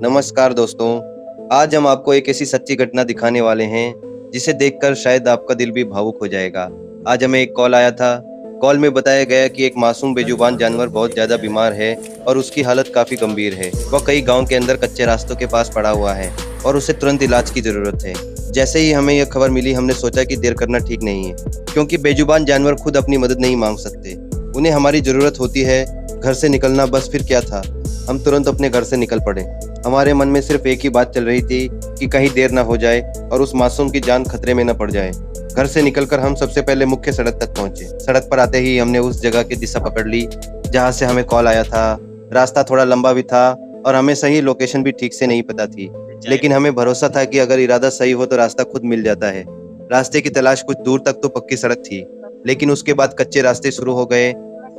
नमस्कार दोस्तों, आज हम आपको एक ऐसी सच्ची घटना दिखाने वाले हैं जिसे देखकर शायद आपका दिल भी भावुक हो जाएगा। आज हमें एक कॉल आया था। कॉल में बताया गया कि एक मासूम बेजुबान जानवर बहुत ज़्यादा बीमार है और उसकी हालत काफ़ी गंभीर है। वह कई गांव के अंदर कच्चे रास्तों के पास पड़ा हुआ है और उसे तुरंत इलाज की ज़रूरत है। जैसे ही हमें यह खबर मिली, हमने सोचा कि देर करना ठीक नहीं है, क्योंकि बेजुबान जानवर खुद अपनी मदद नहीं मांग सकते। उन्हें हमारी ज़रूरत होती है। घर से निकलना बस फिर क्या था, हम तुरंत अपने घर से निकल पड़े। हमारे मन में सिर्फ एक ही बात चल रही थी कि कहीं देर ना हो जाए और उस मासूम की जान खतरे में न पड़ जाए। घर से निकलकर हम सबसे पहले मुख्य सड़क तक पहुंचे। सड़क पर आते ही हमने उस जगह की दिशा पकड़ ली जहां से हमें कॉल आया था। रास्ता थोड़ा लंबा भी था और हमें सही लोकेशन भी ठीक से नहीं पता थी, लेकिन हमें भरोसा था कि अगर इरादा सही हो तो रास्ता खुद मिल जाता है। रास्ते की तलाश कुछ दूर तक तो पक्की सड़क थी, लेकिन उसके बाद कच्चे रास्ते शुरू हो गए।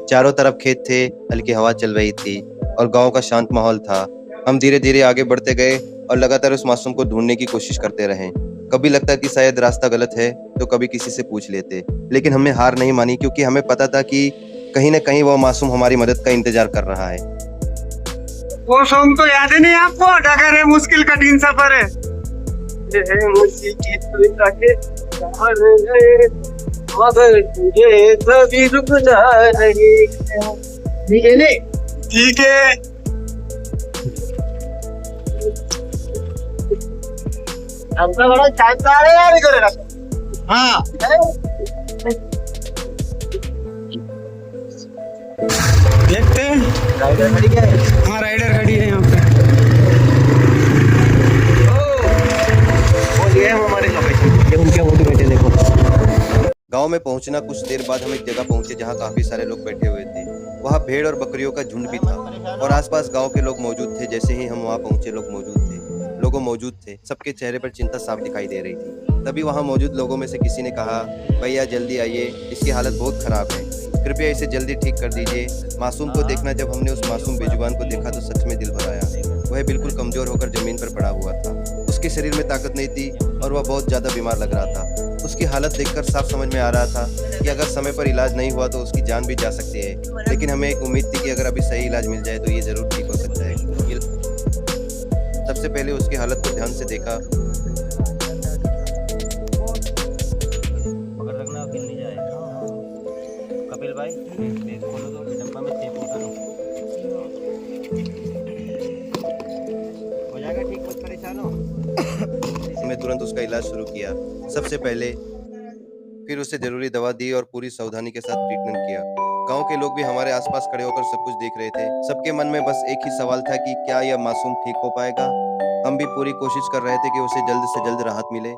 चारों तरफ खेत थे, हल्की हवा चल रही थी और गांव का शांत माहौल था। हम धीरे धीरे आगे बढ़ते गए और लगातार उस मासूम को ढूंढने की कोशिश करते रहे। कभी लगता कि शायद रास्ता गलत है तो कभी किसी से पूछ लेते, लेकिन हमने हार नहीं मानी, क्योंकि हमें पता था कि कहीं न कहीं वो मासूम हमारी मदद का इंतजार कर रहा है। वो सॉन्ग तो याद है नहीं आपको? डगर है मुश्किल कठिन सफर है, ये है मुश्किल सफर है, मगर तुझे कभी रुकना नहीं। ठीक है नहीं? ठीक है। आपका बड़ा शानदार है यार, इधर रखो। हाँ देखते हैं राइडर खड़ी है। हाँ राइडर खड़ी है यहाँ पे। वो ये है हमारे लोकेशन, ये उनके वो बैठे देखो। गांव में पहुंचना कुछ देर बाद हम एक जगह पहुंचे जहां काफी सारे लोग बैठे हुए थे। वहां भेड़ और बकरियों का झुंड भी था और आसपास गांव के लोग मौजूद थे। जैसे ही हम वहां पहुंचे, लोग मौजूद थे। सबके चेहरे पर चिंता साफ दिखाई दे रही थी। तभी वहां मौजूद लोगों में से किसी ने कहा, भैया जल्दी आइए, इसकी हालत बहुत खराब है, कृपया इसे जल्दी ठीक कर दीजिए। मासूम को देखना, जब हमने उस मासूम बेजुबान को देखा तो सच में दिल भर आया। वह बिल्कुल कमजोर होकर जमीन पर पड़ा हुआ था। उसके शरीर में ताकत नहीं थी और वह बहुत ज्यादा बीमार लग रहा था। उसकी हालत देखकर साफ समझ में आ रहा था कि अगर समय पर इलाज नहीं हुआ तो उसकी जान भी जा सकती है, लेकिन हमें एक उम्मीद थी कि अगर अभी सही इलाज मिल जाए तो ये जरूर ठीक हो सकता है। सबसे पहले उसकी हालत को ध्यान से देखा। पकड़ रखना, गिर नहीं जाए। कपिल भाई बैग खोलो तो डब्बा में टेप निकालो, हो जाएगा ठीक, मत परेशान हो। हमने तुरंत उसका इलाज शुरू किया। सबसे पहले फिर उसे जरूरी दवा दी और पूरी सावधानी के साथ ट्रीटमेंट किया। गांव के लोग भी हमारे आसपास खड़े होकर सब कुछ देख रहे थे। सबके मन में बस एक ही सवाल था कि क्या यह मासूम ठीक हो पाएगा। हम भी पूरी कोशिश कर रहे थे कि उसे जल्द से जल्द राहत मिले।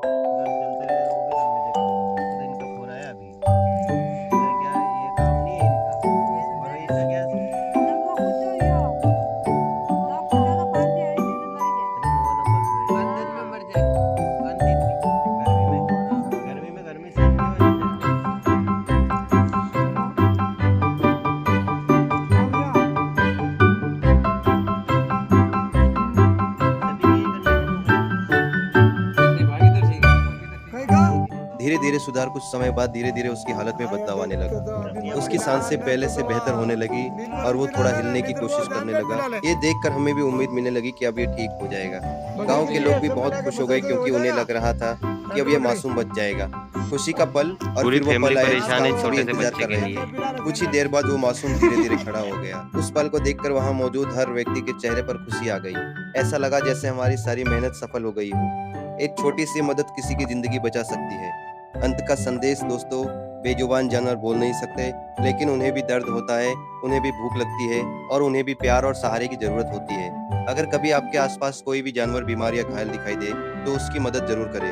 धीरे धीरे सुधार, कुछ समय बाद धीरे धीरे उसकी हालत में बदलाव आने लगा। उसकी सांसें पहले से बेहतर होने लगी और वो थोड़ा हिलने की कोशिश करने लगा। ये देखकर हमें भी उम्मीद मिलने लगी कि अब ये ठीक हो जाएगा। गांव के लोग भी बहुत खुश हो गए, क्योंकि उन्हें लग रहा था कि अब ये मासूम बच जाएगा। खुशी का पल, और फिर वो पल आया जिसका हम सभी इंतजार कर रहे थे। कुछ ही देर बाद वो मासूम धीरे धीरे खड़ा हो गया। उस पल को देखकर वहाँ मौजूद हर व्यक्ति के चेहरे पर खुशी आ गई। ऐसा लगा जैसे हमारी सारी मेहनत सफल हो गई हो। एक छोटी सी मदद किसी की जिंदगी बचा सकती है। अंत का संदेश दोस्तों, बेजुबान जानवर बोल नहीं सकते, लेकिन उन्हें भी दर्द होता है, उन्हें भी भूख लगती है और उन्हें भी प्यार और सहारे की जरूरत होती है। अगर कभी आपके आसपास कोई भी जानवर बीमार या घायल दिखाई दे तो उसकी मदद जरूर करें,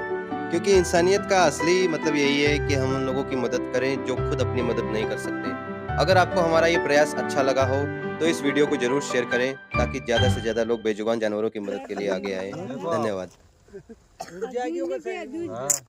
क्योंकि इंसानियत का असली मतलब यही है कि हम उन लोगों की मदद करें जो खुद अपनी मदद नहीं कर सकते। अगर आपको हमारा ये प्रयास अच्छा लगा हो तो इस वीडियो को जरूर शेयर करें, ताकि ज़्यादा से ज़्यादा लोग बेजुबान जानवरों की मदद के लिए आगे आए। धन्यवाद।